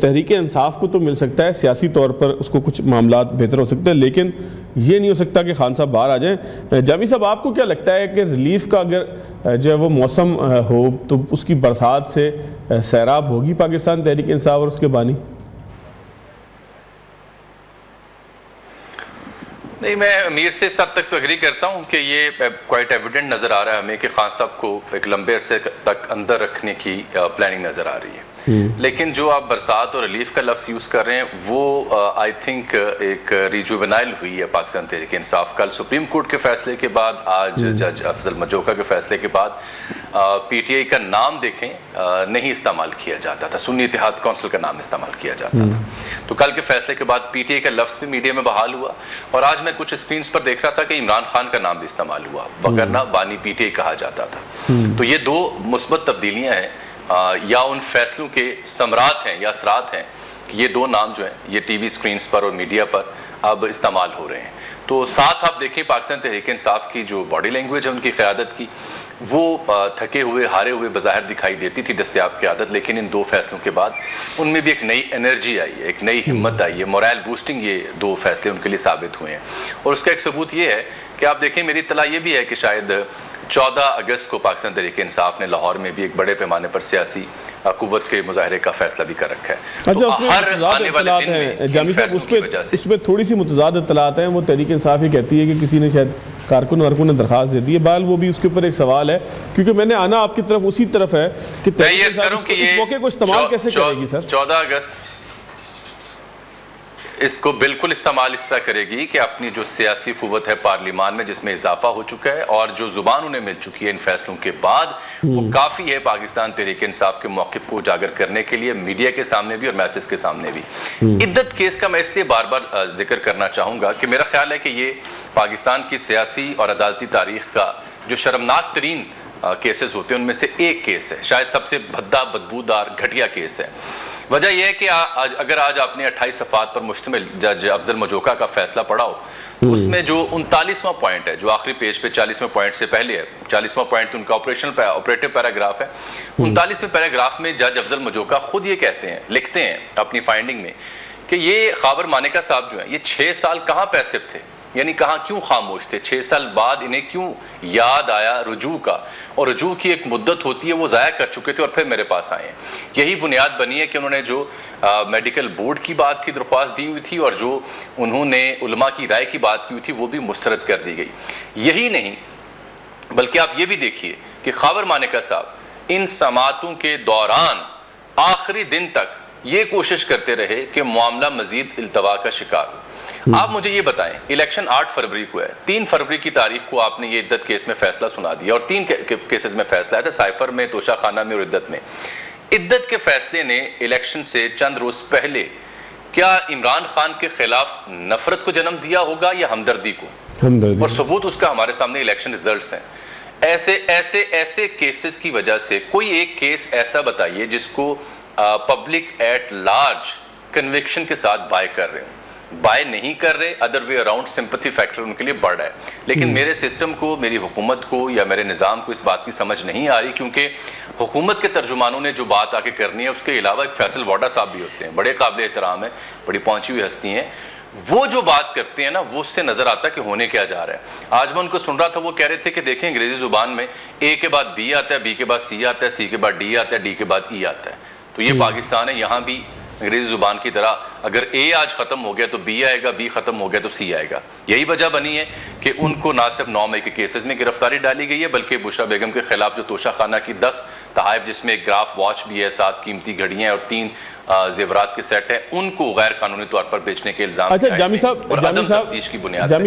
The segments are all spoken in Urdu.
تحریک انصاف کو تو مل سکتا ہے، سیاسی طور پر اس کو کچھ معاملات بہتر ہو سکتے ہیں، لیکن یہ نہیں ہو سکتا کہ خان صاحب باہر آ جائیں۔ جامی صاحب، آپ کو کیا لگتا ہے کہ ریلیف کا اگر جو ہے وہ موسم ہو تو اس کی برسات سے سیراب ہوگی پاکستان تحریک انصاف اور اس کے بانی؟ نہیں، میں امیر سے اس حد تک تو اگری کرتا ہوں کہ یہ کوائٹ ایویڈنٹ نظر آ رہا ہے ہمیں کہ خان صاحب کو ایک لمبے عرصے تک اندر رکھنے کی پلاننگ نظر آ رہی ہے، لیکن جو آپ برسات اور ریلیف کا لفظ یوز کر رہے ہیں وہ آئی تھنک ایک ریجوونائل ہوئی ہے پاکستان تحریک انصاف۔ کل سپریم کورٹ کے فیصلے کے بعد، آج جج افضل مجوکا کے فیصلے کے بعد پی ٹی آئی کا نام دیکھیں نہیں استعمال کیا جاتا تھا، سنی اتحاد کونسل کا نام استعمال کیا جاتا تھا، تو کل کے فیصلے کے بعد پی ٹی آئی کا لفظ بھی میڈیا میں بحال ہوا، اور آج میں کچھ اسکرینز پر دیکھ رہا تھا کہ عمران خان کا نام بھی استعمال ہوا، وگرنہ بانی پی ٹی آئی کہا جاتا تھا۔ تو یہ دو مثبت تبدیلیاں ہیں، یا ان فیصلوں کے ثمرات ہیں یا اثرات ہیں کہ یہ دو نام جو ہیں یہ ٹی وی اسکرینز پر اور میڈیا پر اب استعمال ہو رہے ہیں۔ تو ساتھ آپ دیکھیں پاکستان تحریک انصاف کی جو باڈی لینگویج ہے ان کی قیادت کی، وہ تھکے ہوئے ہارے ہوئے بظاہر دکھائی دیتی تھی دستیاب قیادت، لیکن ان دو فیصلوں کے بعد ان میں بھی ایک نئی انرجی آئی ہے، ایک نئی ہمت آئی ہے، مورائل بوسٹنگ یہ دو فیصلے ان کے لیے ثابت ہوئے ہیں۔ اور اس کا ایک ثبوت یہ ہے کہ آپ دیکھیں، میری اطلاع یہ بھی ہے کہ شاید 14 اگست کو پاکستان تحریک انصاف نے لاہور میں بھی ایک بڑے پیمانے پر سیاسی قوت کے مظاہرے کا فیصلہ بھی کر رکھا ہے۔ اچھا، اس میں متضاد اطلاعات ہیں جامی صاحب، اس میں تھوڑی سی متضاد اطلاعات ہیں، وہ تحریک انصاف یہ کہتی ہے کہ کسی نے شاید کارکن وارکن نے درخواست دے دی ہے، بہرحال وہ بھی اس کے اوپر ایک سوال ہے، کیونکہ میں نے آنا آپ کی طرف اسی طرف ہے کہ تحریک انصاف اس موقع کو استعمال کیسے کرے گی؟ سر 14 اگست اس کو بالکل استعمال اس طرح کرے گی کہ اپنی جو سیاسی قوت ہے پارلیمان میں جس میں اضافہ ہو چکا ہے اور جو زبان انہیں مل چکی ہے ان فیصلوں کے بعد، وہ کافی ہے پاکستان تحریک انصاف کے موقف کو اجاگر کرنے کے لیے، میڈیا کے سامنے بھی اور میسز کے سامنے بھی۔ عدت کیس کا میں اس لیے بار بار ذکر کرنا چاہوں گا کہ میرا خیال ہے کہ یہ پاکستان کی سیاسی اور عدالتی تاریخ کا جو شرمناک ترین کیسز ہوتے ہیں ان میں سے ایک کیس ہے، شاید سب سے بھدا، بدبودار، گھٹیا کیس ہے۔ وجہ یہ ہے کہ اگر آج آپ نے 28 صفحات پر مشتمل جج افضل مجوکا کا فیصلہ پڑھا ہو، اس میں جو 39واں پوائنٹ ہے جو آخری پیج پہ 40ویں پوائنٹ سے پہلے ہے، 40واں پوائنٹ ان کا آپریٹو پیراگراف ہے، 39ویں پیراگراف میں جج افضل مجوکا خود یہ کہتے ہیں، لکھتے ہیں اپنی فائنڈنگ میں کہ یہ خاور مانیکا صاحب جو ہیں یہ 6 سال کہاں پیسو تھے، یعنی کہاں کیوں خاموش تھے، 6 سال بعد انہیں کیوں یاد آیا رجوع کا، اور رجوع کی ایک مدت ہوتی ہے وہ ضائع کر چکے تھے اور پھر میرے پاس آئے ہیں۔ یہی بنیاد بنی ہے کہ انہوں نے جو میڈیکل بورڈ کی بات تھی درخواست دی ہوئی تھی اور جو انہوں نے علماء کی رائے کی بات کی ہوئی تھی وہ بھی مسترد کر دی گئی۔ یہی نہیں بلکہ آپ یہ بھی دیکھیے کہ خاور مانیکا صاحب ان سماعتوں کے دوران آخری دن تک یہ کوشش کرتے رہے کہ معاملہ مزید التوا کا شکار ہو۔ آپ مجھے یہ بتائیں، الیکشن 8 فروری کو ہے، 3 فروری کی تاریخ کو آپ نے یہ عدت کیس میں فیصلہ سنا دیا اور 3 کیسز میں فیصلہ ہے تھا، سائفر میں، توشہ خانہ میں اور عدت میں۔ عدت کے فیصلے نے الیکشن سے چند روز پہلے کیا عمران خان کے خلاف نفرت کو جنم دیا ہوگا یا ہمدردی کو؟ اور ثبوت اس کا ہمارے سامنے الیکشن ریزلٹس ہیں۔ ایسے کیسز کی وجہ سے کوئی ایک کیس ایسا بتائیے جس کو پبلک ایٹ لارج کنوکشن کے ساتھ بائی کر رہے ہیں، بائی نہیں کر رہے، other way around sympathy factor in کے لیے بڑھ رہا ہے۔ لیکن میرے سسٹم کو، میری حکومت کو یا میرے نظام کو اس بات کی سمجھ نہیں آ رہی، کیونکہ حکومت کے ترجمانوں نے جو بات آگے کرنی ہے اس کے علاوہ ایک فیصل واڈا صاحب بھی ہوتے ہیں، بڑے قابل احترام ہیں، بڑی پہنچی ہوئی ہستی ہیں، وہ جو بات کرتے ہیں نا وہ اس سے نظر آتا ہے کہ ہونے کیا جا رہا ہے۔ آج میں ان کو سن رہا تھا، وہ کہہ رہے تھے کہ دیکھیں انگریزی زبان میں اے کے بعد بی آتا ہے، بی کے بعد سی آتا ہے، سی کے بعد ڈی آتا ہے، ڈی کے بعد ای آتا ہے۔ تو یہ پاکستان ہے، یہاں بھی انگریزی زبان کی طرح اگر اے آج ختم ہو گیا تو بی آئے گا، بی ختم ہو گیا تو سی آئے گا۔ یہی وجہ بنی ہے کہ ان کو نہ صرف 9 مئی کے کیسز میں گرفتاری ڈالی گئی ہے بلکہ بشرا بیگم کے خلاف جو توشہ خانہ کی 10 تحائف جس میں ایک گراف واچ بھی ہے، 7 قیمتی گھڑیاں اور 3 زیورات کے سیٹ ہیں، ان کو غیر قانونی طور پر بیچنے کے الزام۔ اچھا جامی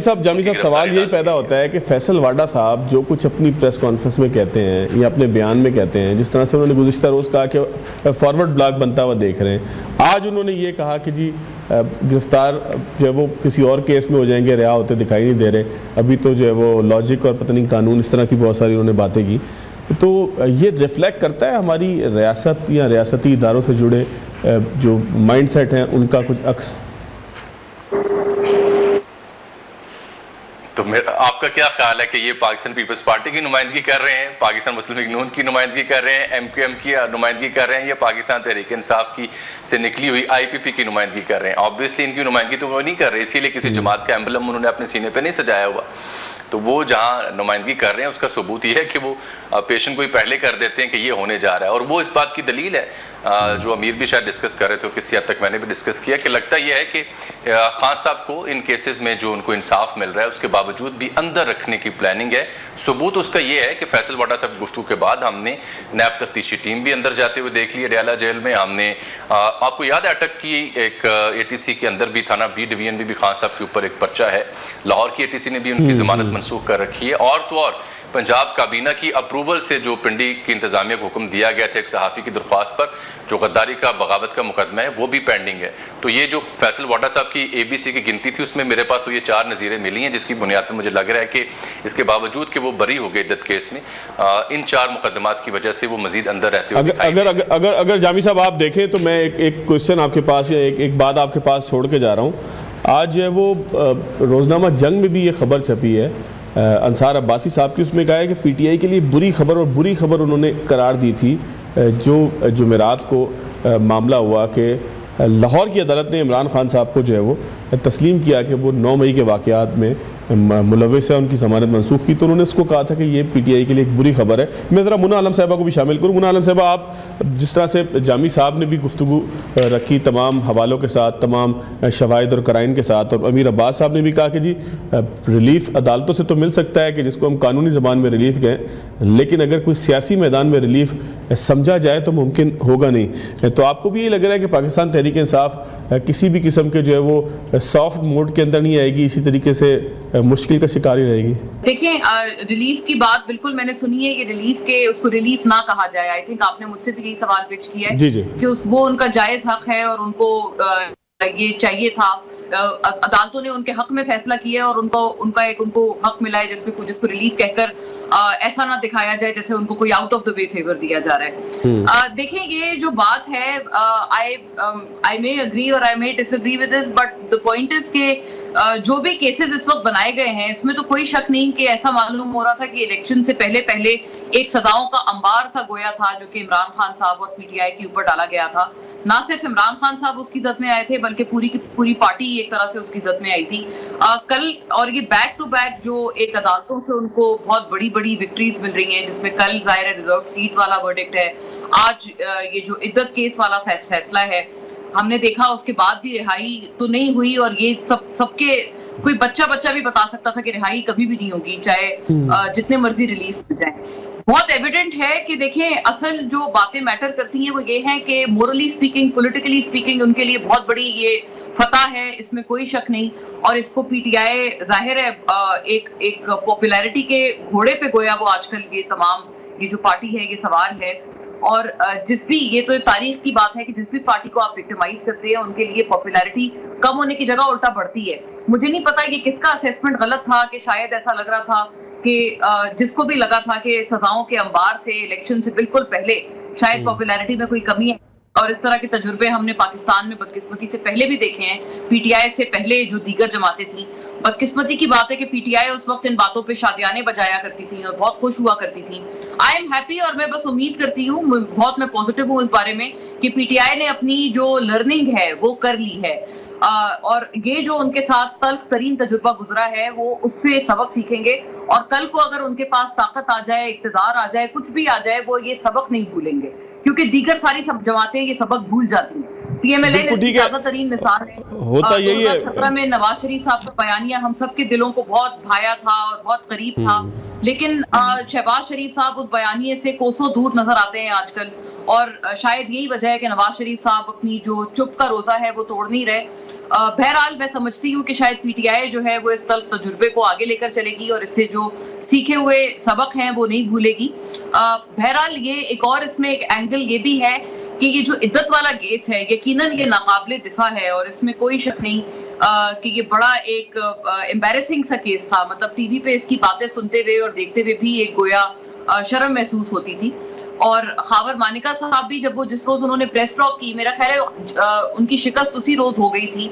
صاحب سوال یہی پیدا ہوتا ہے کہ فیصل واڈا صاحب جو کچھ اپنی پریس کانفرنس میں کہتے ہیں یا اپنے بیان میں کہتے ہیں، جس طرح سے انہوں نے گزشتہ روز کہا کہ فارورڈ بلاک بنتا ہوا دیکھ رہے ہیں، آج انہوں نے یہ کہا کہ جی گرفتار جو ہے وہ کسی اور کیس میں ہو جائیں گے، رہا ہوتے دکھائی نہیں دے رہے، ابھی تو جو ہے وہ لاجک اور پتہ نہیں قانون، اس طرح کی بہت ساری انہوں نے باتیں کی۔ تو یہ ریفلیکٹ کرتا ہے ہماری ریاست یا ریاستی اداروں سے جڑے جو مائنڈ سیٹ ہیں ان کا کچھ عکس؟ تو آپ کا کیا خیال ہے کہ یہ پاکستان پیپلز پارٹی کی نمائندگی کر رہے ہیں, پاکستان مسلم لیگ نون کی نمائندگی کر رہے ہیں, ایم کیو ایم کی نمائندگی کر رہے ہیں, یا پاکستان تحریک انصاف کی سے نکلی ہوئی آئی پی پی کی نمائندگی کر رہے ہیں؟ آبویسلی ان کی نمائندگی تو وہ نہیں کر رہے, اسی لیے کسی جماعت کا ایمبلم انہوں نے اپنے سینے پہ نہیں سجایا ہوا. تو وہ جہاں نمائندگی کر رہے ہیں اس کا ثبوت یہ ہے کہ وہ پیشن کو ہی پہلے کر دیتے ہیں کہ یہ ہونے جا رہا ہے. اور وہ اس بات کی دلیل ہے جو امیر بھی شاید ڈسکس کر رہے تھے, کسی حد تک میں نے بھی ڈسکس کیا, کہ لگتا یہ ہے کہ خان صاحب کو ان کیسز میں جو ان کو انصاف مل رہا ہے اس کے باوجود بھی اندر رکھنے کی پلاننگ ہے. ثبوت اس کا یہ ہے کہ فیصل واڈا صاحب گفتگو کے بعد ہم نے نیب تفتیشی ٹیم بھی اندر جاتے ہوئے دیکھ لی اڈیالہ جیل میں. ہم نے آپ کو یاد ہے اٹک کی ایک اے ٹی سی کے اندر بھی تھانہ بی ڈویژن بھی خان صاحب کے اوپر ایک پرچہ ہے, لاہور کی اے ٹی سی نے بھی ان کی ضمانت منسوخ کر رکھی ہے. اور تو اور پنجاب کابینہ کی اپروول سے جو پنڈی کی انتظامیہ کو حکم دیا گیا تھا ایک صحافی کی درخواست پر, جو غداری کا بغاوت کا مقدمہ ہے, وہ بھی پینڈنگ ہے. تو یہ جو فیصل واڈا صاحب کی اے بی سی کی گنتی تھی اس میں میرے پاس تو یہ 4 نظیریں ملی ہیں, جس کی بنیاد پہ مجھے لگ رہا ہے کہ اس کے باوجود کہ وہ بری ہو گئے عدت کیس میں, ان 4 مقدمات کی وجہ سے وہ مزید اندر رہتے ہوئے. اگر جامی صاحب آپ دیکھیں تو میں ایک کوشچن آپ کے پاس یا ایک بات آپ کے پاس چھوڑ کے جا رہا ہوں. آج جو ہے وہ روزنامہ جنگ میں بھی یہ خبر چھپی ہے انصار عباسی صاحب کی, اس میں کہا ہے کہ پی ٹی آئی کے لیے بری خبر, اور بری خبر انہوں نے قرار دی تھی جو جمعرات کو معاملہ ہوا کہ لاہور کی عدالت نے عمران خان صاحب کو جو ہے وہ تسلیم کیا کہ وہ 9 مئی کے واقعات میں ملوث ہے, ان کی ضمانت منسوخ کی. تو انہوں نے اس کو کہا تھا کہ یہ پی ٹی آئی کے لیے ایک بری خبر ہے. میں ذرا منى عالم صاحبہ کو بھی شامل کروں. منى عالم صاحبہ, آپ جس طرح سے جامی صاحب نے بھی گفتگو رکھی تمام حوالوں کے ساتھ, تمام شواہد اور قرائن کے ساتھ, اور امیر عباس صاحب نے بھی کہا کہ جی ریلیف عدالتوں سے تو مل سکتا ہے کہ جس کو ہم قانونی زبان میں ریلیف کہیں, لیکن اگر کوئی سیاسی میدان میں ریلیف سمجھا جائے تو ممکن ہوگا نہیں. تو آپ کو بھی یہ لگ رہا ہے کہ پاکستان تحریک انصاف کسی بھی قسم کے جو ہے وہ سافٹ موڈ کے اندر نہیں آئے گی, اسی طریقے سے مشکل کا شکار ہی رہے گی؟ دیکھیں, ریلیف کی بات بالکل میں نے سنی ہے کہ ریلیف کے اس کو ریلیف نہ کہا جائے. آئی تھنک آپ نے مجھ سے بھی یہی سوال پچ کیا ہے کہ وہ ان کا جائز حق ہے اور ان کو یہ چاہیے تھا. عدالتوں نے ان کے حق میں فیصلہ کیا ہے اور ان کو حق ملا ہے جس کو ریلیف کہہ کر ایسا نہ دکھایا جائے جیسے ان کو کوئی out of the way favour دیا جا رہا ہے. دیکھیں, یہ جو بات ہے I may agree or I may disagree with this, but the point is کہ جو بھی کیسز اس وقت بنائے گئے ہیں اس میں تو کوئی شک نہیں کہ ایسا معلوم ہو رہا تھا کہ الیکشن سے پہلے ایک سزاؤں کا انبار سا گویا تھا جو کہ عمران خان صاحب اور پی ٹی آئی کے اوپر ڈالا گیا تھا. نہ صرف عمران خان صاحب اس کی زد میں آئے تھے بلکہ پوری کی پوری پارٹی ایک طرح سے اس کی زد میں آئی تھی کل. اور یہ بیک ٹو بیک جو ایک عدالتوں سے ان کو بہت بڑی بڑی وکٹریز مل رہی ہیں, جس میں کل ظاہر ریزرو سیٹ والا ورڈکٹ ہے, آج یہ جو عدت کیس والا فیصلہ ہے. ہم نے دیکھا اس کے بعد بھی رہائی تو نہیں ہوئی, اور یہ سب کے کوئی بچہ بھی بتا سکتا تھا کہ رہائی کبھی بھی نہیں ہوگی چاہے جتنے مرضی ریلیف مل جائے. بہت ایویڈنٹ ہے کہ دیکھیں اصل جو باتیں میٹر کرتی ہیں وہ یہ ہیں کہ مورلی سپیکنگ, پولیٹیکلی سپیکنگ ان کے لیے بہت بڑی یہ فتح ہے, اس میں کوئی شک نہیں. اور اس کو پی ٹی آئی ظاہر ہے ایک پاپولیرٹی کے گھوڑے پہ گویا وہ آج کل یہ تمام یہ جو پارٹی ہے یہ سوار ہے. اور جس بھی, یہ تو تاریخ کی بات ہے کہ جس بھی پارٹی کو آپ وکٹمائز کرتے ہیں ان کے لیے پاپولیرٹی کم ہونے کی جگہ الٹا بڑھتی ہے. مجھے نہیں پتا یہ کس کا اسیسمنٹ غلط تھا کہ شاید ایسا لگ رہا تھا کہ جس کو بھی لگا تھا کہ سزاؤں کے انبار سے الیکشن سے بالکل پہلے شاید پاپولیرٹی میں کوئی کمی ہے. اور اس طرح کے تجربے ہم نے پاکستان میں بدقسمتی سے پہلے بھی دیکھے ہیں, پی ٹی آئی سے پہلے جو دیگر جماعتیں تھیں. بدقسمتی کی بات ہے کہ پی ٹی آئی اس وقت ان باتوں پہ شادیانے بجایا کرتی تھیں اور بہت خوش ہوا کرتی تھیں. آئی ایم ہیپی, اور میں بس امید کرتی ہوں, بہت میں پازیٹیو ہوں اس بارے میں کہ پی ٹی آئی نے اپنی جو لرننگ ہے وہ کر لی ہے, اور یہ جو ان کے ساتھ تلخ ترین تجربہ گزرا ہے وہ اس سے سبق سیکھیں گے. اور کل کو اگر ان کے پاس طاقت آ جائے, اقتدار آ جائے, کچھ بھی آ جائے, وہ یہ سبق نہیں بھولیں گے, کیونکہ دیگر ساری جماعتیں یہ سبق بھول جاتی ہیں. پی ایم ایل اے زیادہ ترین مثال ہے. 2017 میں نواز شریف صاحب کا بیانیہ ہم سب کے دلوں کو بہت بھایا تھا اور بہت قریب تھا, لیکن شہباز شریف صاحب اس بیانیے سے کوسوں دور نظر آتے ہیں آج کل. اور شاید یہی وجہ ہے کہ نواز شریف صاحب اپنی جو چپ کا روزہ ہے وہ توڑ نہیں رہے. بہرحال میں سمجھتی ہوں کہ شاید پی ٹی آئی جو ہے وہ اس تلخ تجربے کو آگے لے کر چلے گی اور اس سے جو سیکھے ہوئے سبق ہیں وہ نہیں بھولے گی. بہرحال یہ ایک اور اس میں ایک اینگل یہ بھی ہے کہ یہ جو عدت والا کیس ہے یقیناً یہ ناقابل دفاع ہے, اور اس میں کوئی شک نہیں کہ یہ بڑا ایک امبیرسنگ سا کیس تھا. مطلب ٹی وی پہ اس کی باتیں سنتے ہوئے اور دیکھتے ہوئے بھی ایک گویا شرم محسوس ہوتی تھی. اور خاور مانیکا صاحب بھی جب وہ جس روز انہوں نے پریس ٹاک کی، میرا خیال ہے ان کی شکست اسی روز ہو گئی تھی،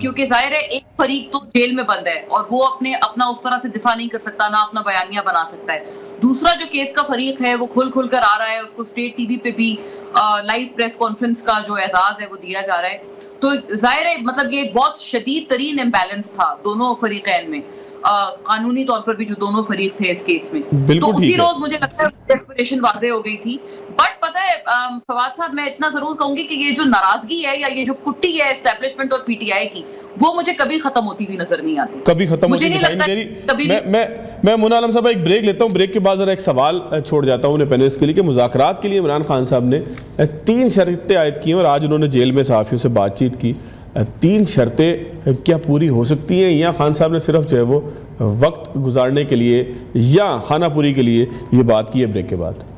کیونکہ ظاہر ہے ایک فریق تو جیل میں بند ہے اور وہ اپنا اس طرح سے دفاع نہیں کر سکتا، نہ اپنا بیانیہ بنا سکتا ہے. دوسرا جو کیس کا فریق ہے وہ کھل کر آ رہا ہے، اس کو اسٹیٹ ٹی وی پہ بھی لائیو پریس کانفرنس کا جو اعزاز ہے وہ دیا جا رہا ہے. تو ظاہر ہے مطلب یہ ایک بہت شدید ترین امبیلنس تھا دونوں فریقین میں، قانونی طور پر بھی جو دونوں فریق تھے اس کیس میں. تو اسی روز مجھے لگتا ہے ڈیسپریشن واضح ہو گئی تھی. بٹ پتہ ہے فواد صاحب، میں اتنا ضرور کہوں گی کہ یہ جو ناراضگی ہے یا یہ جو کٹی ہے اسٹیبلشمنٹ اور پی ٹی آئی کی، وہ مجھے کبھی ختم ہوتی ہوئی نظر نہیں آتی، کبھی ختم ہوتی دکھائی نہیں دے رہی. میں مونا عالم صاحب ایک بریک لیتا ہوں، بریک کے بعد ذرا ایک سوال چھوڑ جاتا ہوں پینلسٹ کے لیے کہ مذاکرات کے لیے عمران خان صاحب نے 3 شرطیں عائد کی ہیں اور آج انہوں نے جیل میں صحافیوں سے بات چیت کی. 3 شرطیں کیا پوری ہو سکتی ہیں یا خان صاحب نے صرف جو ہے وہ وقت گزارنے کے لیے یا خانہ پوری کے لیے یہ بات کی ہے؟ بریک کے بعد